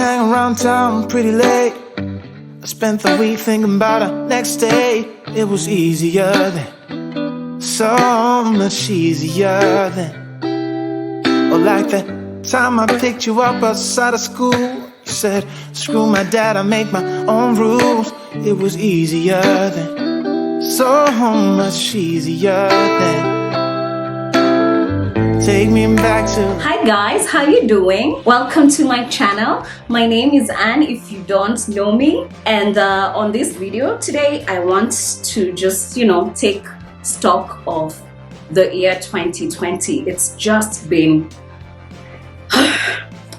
hang around town pretty late. I spent the week thinking about our next day. It was easier then, so much easier then. Or like that time I picked you up outside of school. You said, screw my dad, I make my own rules. It was easier then, so much easier then. Take me back to... Hi guys, how you doing? Welcome to my channel. My name is Anne if you don't know me, and on this video today I want to just take stock of the year 2020. It's just been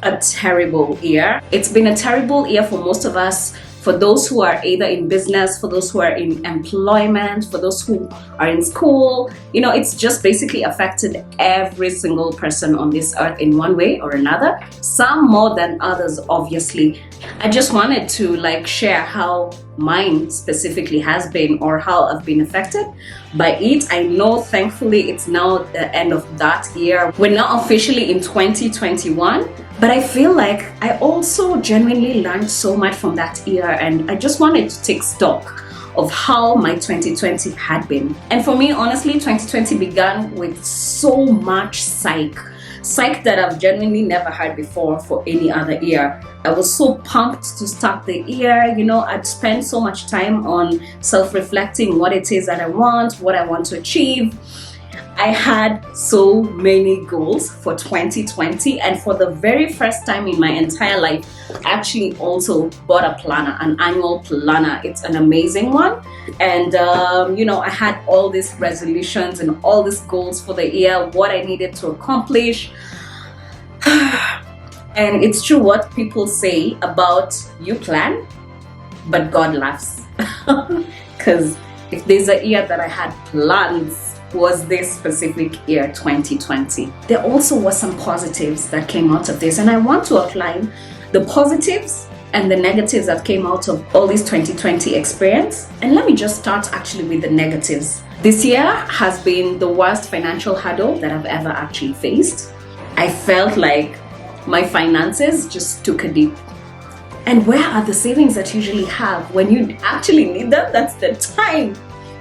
a terrible year. It's been a terrible year for most of us. For those who are either in business, for those who are in employment, for those who are in school, it's just basically affected every single person on this earth in one way or another, some more than others, obviously. I just wanted to share how mine specifically has been, or how I've been affected by it. I know thankfully it's now the end of that year. We're now officially in 2021, but I feel like I also genuinely learned so much from that year, and I just wanted to take stock of how my 2020 had been. And for me, honestly, 2020 began with so much psych that I've genuinely never had before for any other year. I was so pumped to start the year. I'd spent so much time on self-reflecting what it is that I want, what I want to achieve. I had so many goals for 2020, and for the very first time in my entire life, I actually also bought a planner, an annual planner. It's an amazing one, and I had all these resolutions and all these goals for the year, what I needed to accomplish. And it's true what people say about you plan, but God laughs. Because if there's a year that I had plans, was this specific year 2020. There also were some positives that came out of this, and I want to outline the positives and the negatives that came out of all this 2020 experience. And let me just start actually with the negatives. This year has been the worst financial hurdle that I've ever actually faced. I felt like my finances just took a dip. And where are the savings that you usually have when you actually need them? That's the time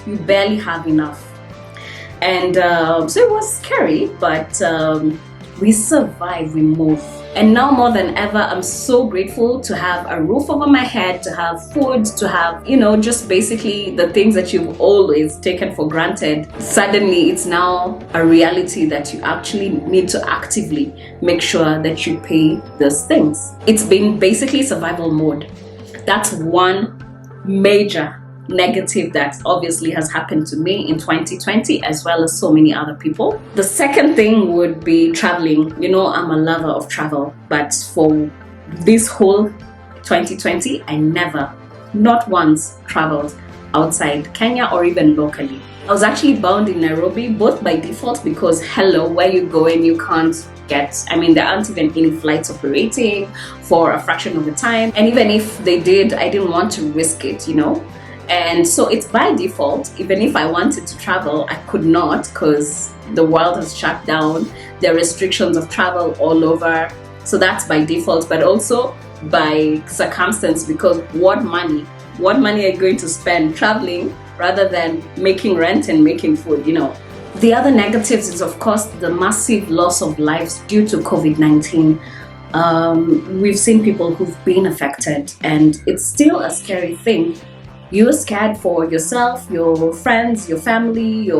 you barely have enough. And so it was scary, but we survived, we moved. And now more than ever, I'm so grateful to have a roof over my head, to have food, to have, just basically the things that you've always taken for granted. Suddenly, it's now a reality that you actually need to actively make sure that you pay those things. It's been basically survival mode. That's one major negative that obviously has happened to me in 2020, as well as so many other people. The second thing would be traveling. I'm a lover of travel, but for this whole 2020, I never, not once, traveled outside Kenya or even locally. I was actually bound in Nairobi, both by default, because hello, where you going, you can't get, there aren't even any flights operating for a fraction of the time. And even if they did, I didn't want to risk it, And so it's by default. Even if I wanted to travel, I could not, because the world has shut down. There are restrictions of travel all over. So that's by default, but also by circumstance, because what money are you going to spend traveling rather than making rent and making food, The other negatives is, of course, the massive loss of lives due to COVID-19. We've seen people who've been affected, and it's still a scary thing. You're scared for yourself, your friends, your family,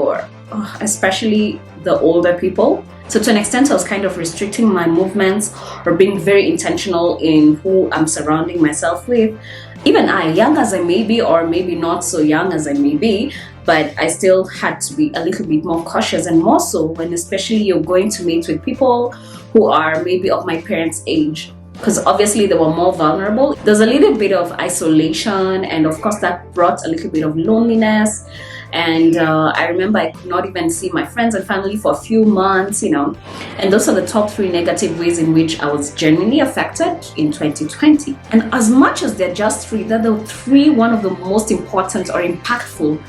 especially the older people. So to an extent, I was kind of restricting my movements or being very intentional in who I'm surrounding myself with. Even I, young as I may be, or maybe not so young as I may be, but I still had to be a little bit more cautious, and more so when especially you're going to meet with people who are maybe of my parents' age, because obviously they were more vulnerable. There's a little bit of isolation, and of course that brought a little bit of loneliness. And I remember I could not even see my friends and family for a few months, And those are the top 3 negative ways in which I was genuinely affected in 2020. And as much as they're just 3, they're the 3 one of the most important or impactful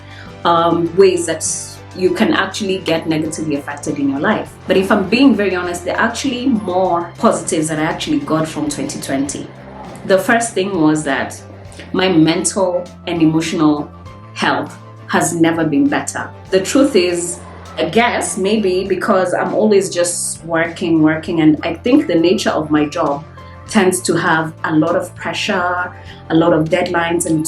ways that you can actually get negatively affected in your life. But if I'm being very honest, there are actually more positives that I actually got from 2020. The first thing was that my mental and emotional health has never been better. The truth is, I guess maybe because I'm always just working, and I think the nature of my job tends to have a lot of pressure, a lot of deadlines, and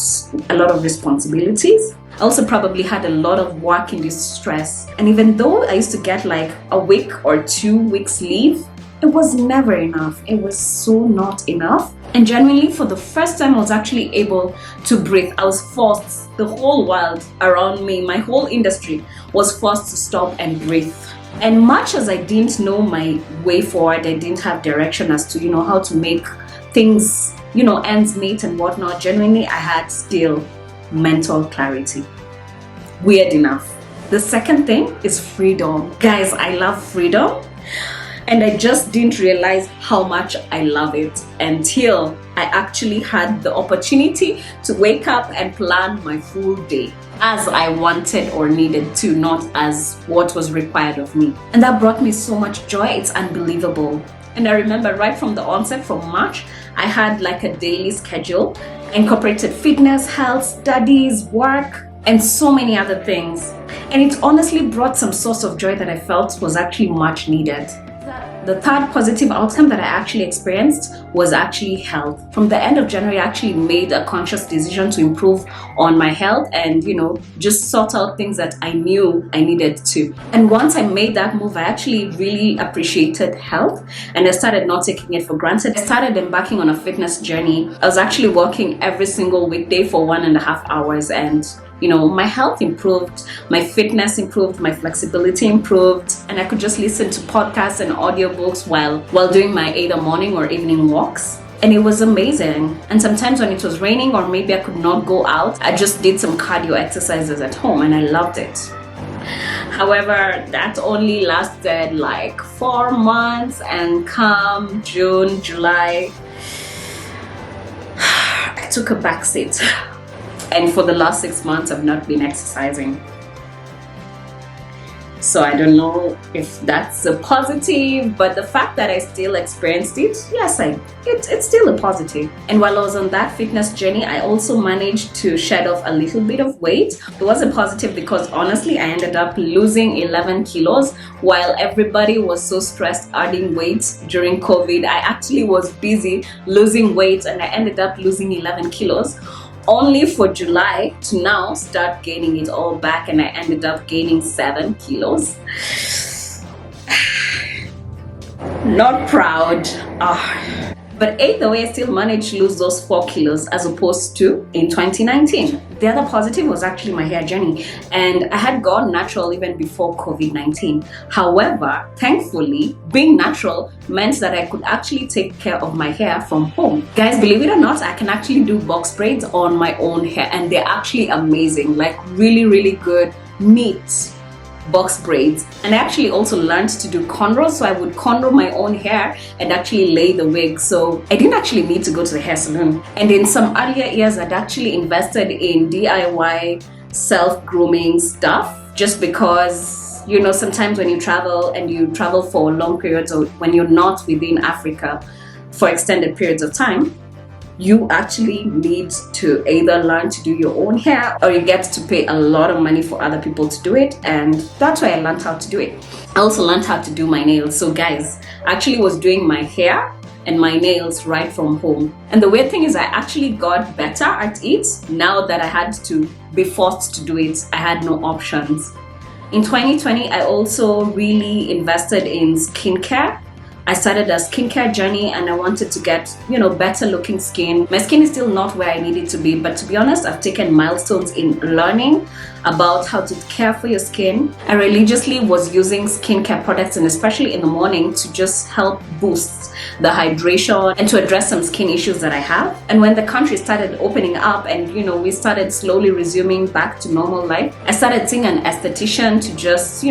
a lot of responsibilities. I also probably had a lot of work-induced stress. And even though I used to get like a week or 2 weeks leave, it was never enough. It was so not enough. And genuinely, for the first time, I was actually able to breathe. I was forced, the whole world around me, my whole industry was forced to stop and breathe. And much as I didn't know my way forward, I didn't have direction as to, how to make things, ends meet and whatnot, genuinely, I had still mental clarity. Weird enough. The second thing is freedom. Guys, I love freedom. And I just didn't realize how much I love it until I actually had the opportunity to wake up and plan my full day as I wanted or needed to, not as what was required of me. And that brought me so much joy, it's unbelievable. And I remember right from the onset, from March, I had like a daily schedule, incorporated fitness, health, studies, work, and so many other things. And it honestly brought some source of joy that I felt was actually much needed. The third positive outcome that I actually experienced was actually health. From the end of January, I actually made a conscious decision to improve on my health and, just sort out things that I knew I needed to. And once I made that move, I actually really appreciated health and I started not taking it for granted. I started embarking on a fitness journey. I was actually working every single weekday for 1.5 hours and my health improved, my fitness improved, my flexibility improved, and I could just listen to podcasts and audiobooks while doing my either morning or evening walks. And it was amazing. And sometimes when it was raining or maybe I could not go out, I just did some cardio exercises at home and I loved it. However, that only lasted like 4 months, and come June, July, I took a back seat. And for the last 6 months, I've not been exercising. So I don't know if that's a positive, but the fact that I still experienced it, yes, it's still a positive. And while I was on that fitness journey, I also managed to shed off a little bit of weight. It was a positive because honestly, I ended up losing 11 kilos while everybody was so stressed adding weight during COVID. I actually was busy losing weight and I ended up losing 11 kilos. Only for July to now start gaining it all back, and I ended up gaining 7 kilos. Not proud. But either way, I still managed to lose those 4 kilos as opposed to in 2019. The other positive was actually my hair journey, and I had gone natural even before COVID-19. However, thankfully, being natural meant that I could actually take care of my hair from home. Guys, believe it or not, I can actually do box braids on my own hair, and they're actually amazing, like really, really good, neat box braids. And I actually also learned to do cornrows, so I would cornrow my own hair and actually lay the wig, so I didn't actually need to go to the hair salon. And in some earlier years, I'd actually invested in DIY self-grooming stuff, just because sometimes when you travel for long periods, or when you're not within Africa for extended periods of time, you actually need to either learn to do your own hair or you get to pay a lot of money for other people to do it, and that's why I learned how to do it. I also learned how to do my nails. So guys, I actually was doing my hair and my nails right from home. And the weird thing is I actually got better at it now that I had to be forced to do it. I had no options. In 2020, I also really invested in skincare. I started a skincare journey and I wanted to get, better looking skin. My skin is still not where I need it to be, but to be honest, I've taken milestones in learning about how to care for your skin. I religiously was using skincare products, and especially in the morning, to just help boost the hydration and to address some skin issues that I have. And when the country started opening up and, we started slowly resuming back to normal life, I started seeing an esthetician to just,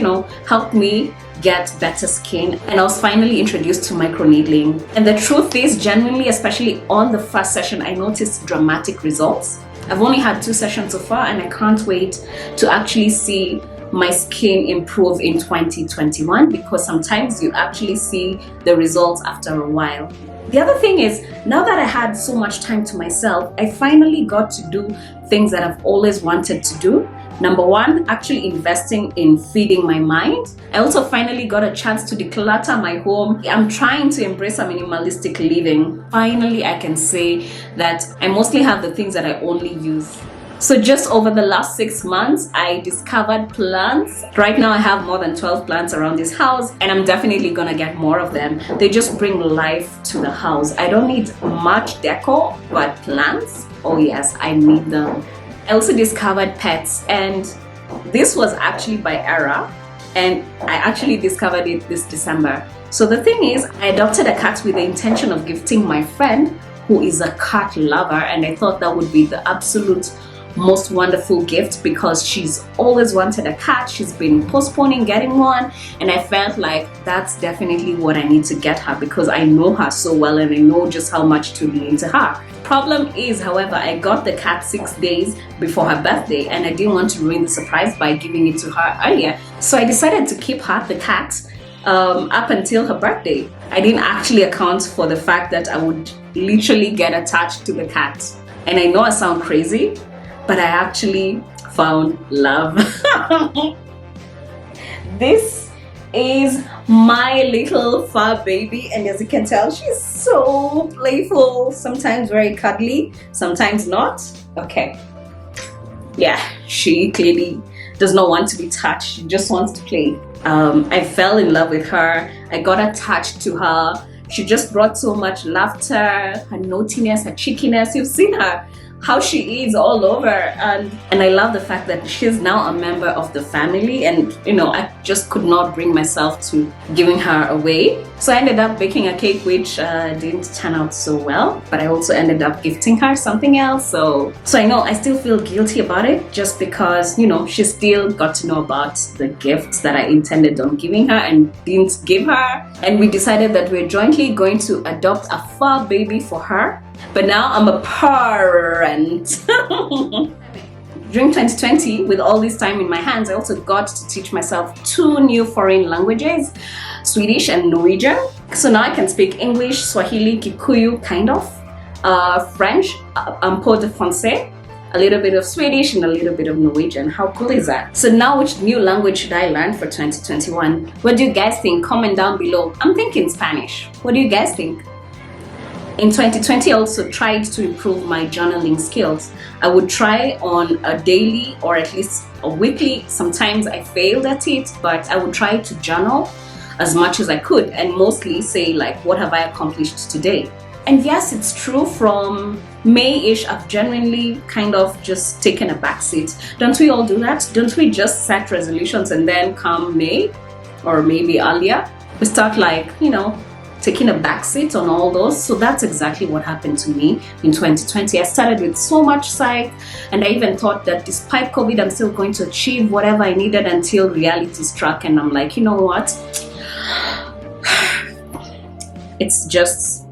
help me get better skin, and I was finally introduced to microneedling. And the truth is, genuinely, especially on the first session, I noticed dramatic results. I've only had 2 sessions so far, and I can't wait to actually see my skin improve in 2021, because sometimes you actually see the results after a while. The other thing is, now that I had so much time to myself, I finally got to do things that I've always wanted to do. Number one, actually investing in feeding my mind. I also finally got a chance to declutter my home. I'm trying to embrace a minimalistic living. Finally, I can say that I mostly have the things that I only use. So just over the last 6 months, I discovered plants. Right now I have more than 12 plants around this house, and I'm definitely gonna get more of them. They just bring life to the house. I don't need much decor, but plants, oh yes, I need them. I also discovered pets, and this was actually by error, and I actually discovered it this December. So the thing is, I adopted a cat with the intention of gifting my friend who is a cat lover, and I thought that would be the absolute most wonderful gift because she's always wanted a cat. She's been postponing getting one, and I felt like that's definitely what I need to get her because I know her so well and I know just how much to be into her. Problem is, however, I got the cat 6 days before her birthday and I didn't want to ruin the surprise by giving it to her earlier. So I decided to keep her, the cat, up until her birthday. I didn't actually account for the fact that I would literally get attached to the cat. And I know I sound crazy, but I actually found love. This is my little fur baby, and as you can tell, she's so playful, sometimes very cuddly, sometimes not. Okay, yeah, she clearly does not want to be touched, she just wants to play. I fell in love with her, I got attached to her. She just brought so much laughter, her naughtiness, her cheekiness. You've seen her, how she is all over, and I love the fact that she's now a member of the family, and you know, I just could not bring myself to giving her away. So I ended up baking a cake which didn't turn out so well, but I also ended up gifting her something else. So I know I still feel guilty about it just because, you know, she still got to know about the gifts that I intended on giving her and didn't give her. And we decided that we're jointly going to adopt a fur baby for her. But now I'm a parent. During 2020, with all this time in my hands, I also got to teach myself 2 new foreign languages, Swedish and Norwegian. So now I can speak English, Swahili, Kikuyu, kind of, French, un peu de français, a little bit of Swedish, and a little bit of Norwegian. How cool is that? So now which new language should I learn for 2021? What do you guys think? Comment down below. I'm thinking Spanish. What do you guys think? In 2020, I also tried to improve my journaling skills. I would try on a daily or at least a weekly. Sometimes I failed at it, but I would try to journal as much as I could and mostly say like, what have I accomplished today? And yes, it's true, from May-ish, I've genuinely kind of just taken a backseat. Don't we all do that? Don't we just set resolutions and then come May or maybe earlier, we start like, you know, taking a backseat on all those? So that's exactly what happened to me in 2020. I started with so much psych, and I even thought that despite COVID, I'm still going to achieve whatever I needed until reality struck, and I'm like, you know what? It's just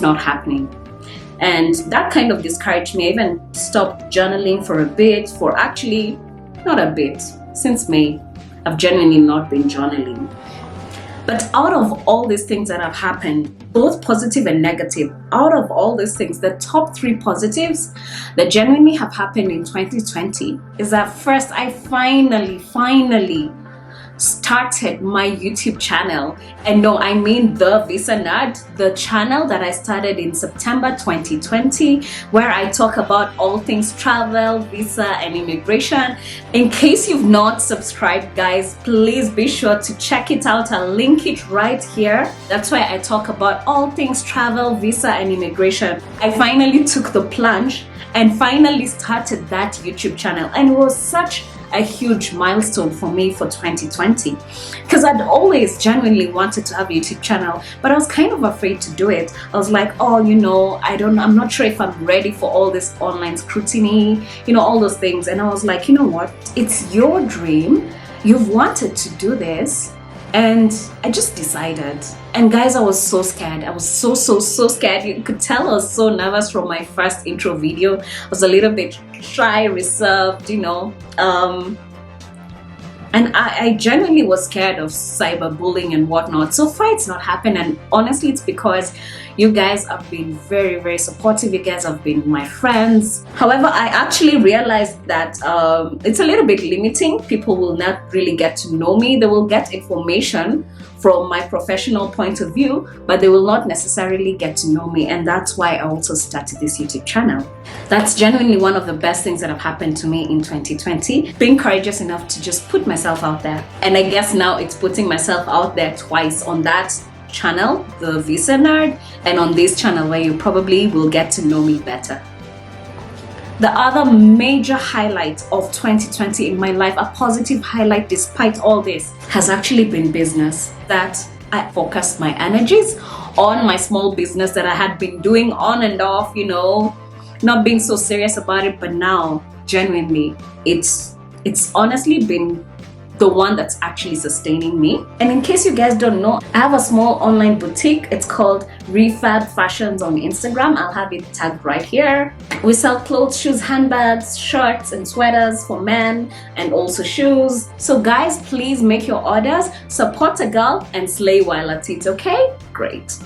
not happening. And that kind of discouraged me. I even stopped journaling for a bit, for actually, not a bit, since May, I've genuinely not been journaling. But out of all these things that have happened, both positive and negative, out of all these things, the top 3 positives that genuinely have happened in 2020 is that first, I finally started my YouTube channel. And no, I mean the Visa Nerd, the channel that I started in September 2020, where I talk about all things travel, visa, and immigration. In case you've not subscribed, guys, please be sure to check it out. I'll link it right here. That's why I talk about all things travel, visa, and immigration. I finally took the plunge and finally started that YouTube channel, and it was such a huge milestone for me for 2020, because I'd always genuinely wanted to have a YouTube channel, but I was kind of afraid to do it. I was like, oh, you know, I'm not sure if I'm ready for all this online scrutiny, you know, all those things. And I was like, you know what, it's your dream, you've wanted to do this. And I just decided. And guys, I was so scared. I was so scared. You could tell I was so nervous from my first intro video. I was a little bit shy, reserved, you know. And I genuinely was scared of cyberbullying and whatnot. So far, it's not happened. And honestly, it's because you guys have been very, very supportive. You guys have been my friends. However, I actually realized that it's a little bit limiting. People will not really get to know me. They will get information from my professional point of view, but they will not necessarily get to know me. And that's why I also started this YouTube channel. That's genuinely one of the best things that have happened to me in 2020. Being courageous enough to just put myself out there. And I guess now it's putting myself out there twice, on that channel, the Visa Nerd, and on this channel where you probably will get to know me better. The other major highlight of 2020 in my life, a positive highlight despite all this, has actually been business. That I focused my energies on my small business that I had been doing on and off, you know, not being so serious about it. But now, genuinely, it's honestly been the one that's actually sustaining me. And in case you guys don't know, I have a small online boutique. It's called Refab Fashions on Instagram. I'll have it tagged right here. We sell clothes, shoes, handbags, shirts and sweaters for men, and also shoes. So guys, please make your orders, support a girl and slay while at it, okay? Great.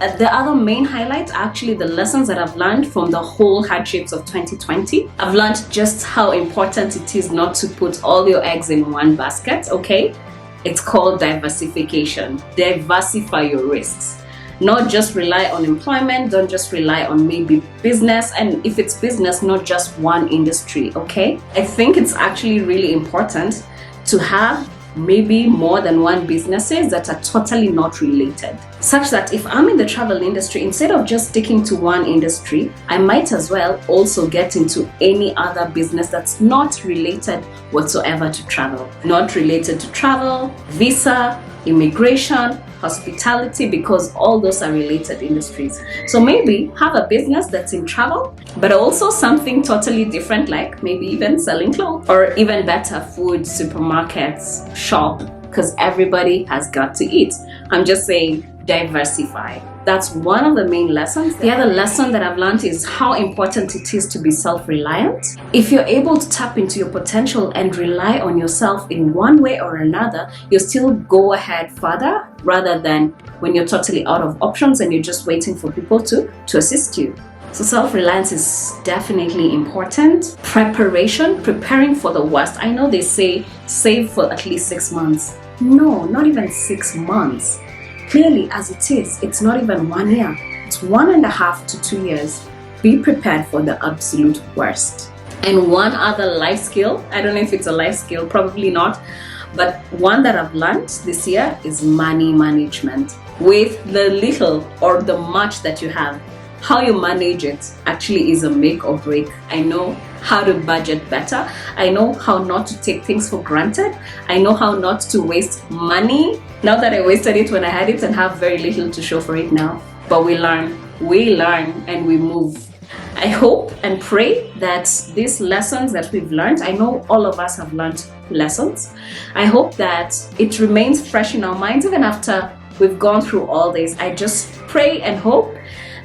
The other main highlight are actually the lessons that I've learned from the whole hardships of 2020. I've learned just how important it is not to put all your eggs in one basket, okay? It's called diversification. Diversify your risks. Not just rely on employment, don't just rely on maybe business, and if it's business, not just one industry, okay? I think it's actually really important to have maybe more than one businesses that are totally not related, such that if I'm in the travel industry, instead of just sticking to one industry, I might as well also get into any other business that's not related whatsoever to travel. Not related to travel, visa, immigration, hospitality, because all those are related industries. So maybe have a business that's in travel, but also something totally different, like maybe even selling clothes, or even better, food, supermarkets, shop, because everybody has got to eat. I'm just saying, diversify. That's one of the main lessons. The other lesson that I've learned is how important it is to be self-reliant. If you're able to tap into your potential and rely on yourself in one way or another, you'll still go ahead further, rather than when you're totally out of options and you're just waiting for people to assist you. So self-reliance is definitely important. Preparation, preparing for the worst. I know they say save for at least 6 months. No, not even 6 months. Clearly, as it is, it's not even 1 year. It's 1.5 to 2 years. Be prepared for the absolute worst. And one other life skill, I don't know if it's a life skill, probably not, but one that I've learned this year is money management. With the little or the much that you have, how you manage it actually is a make or break. I know how to budget better. I know how not to take things for granted. I know how not to waste money. Not that I wasted it when I had it and have very little to show for it now. But we learn and we move. I hope and pray that these lessons that we've learned, I know all of us have learned lessons. I hope that it remains fresh in our minds even after we've gone through all this. I just pray and hope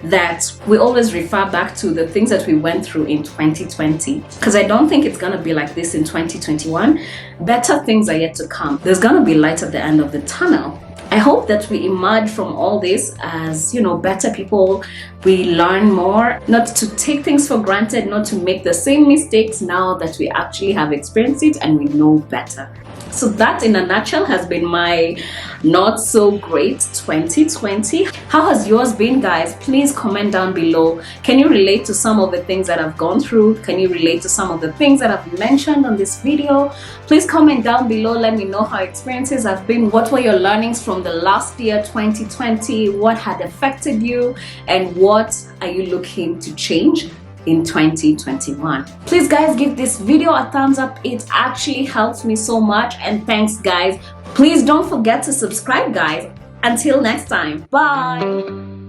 that we always refer back to the things that we went through in 2020, because I don't think it's gonna be like this in 2021. Better things are yet to come. There's gonna be light at the end of the tunnel. I hope that we emerge from all this as, you know, better people. We learn more, not to take things for granted, not to make the same mistakes now that we actually have experienced it and we know better. So that in a nutshell has been my not so great 2020. How has yours been, guys? Please comment down below. Can you relate to some of the things that I've gone through? Can you relate to some of the things that I've mentioned on this video? Please comment down below. Let me know how experiences have been. What were your learnings from the last year, 2020? What had affected you? And what are you looking to change in 2021? Please guys, give this video a thumbs up. It actually helps me so much, and thanks guys. Please don't forget to subscribe guys. Until next time, bye.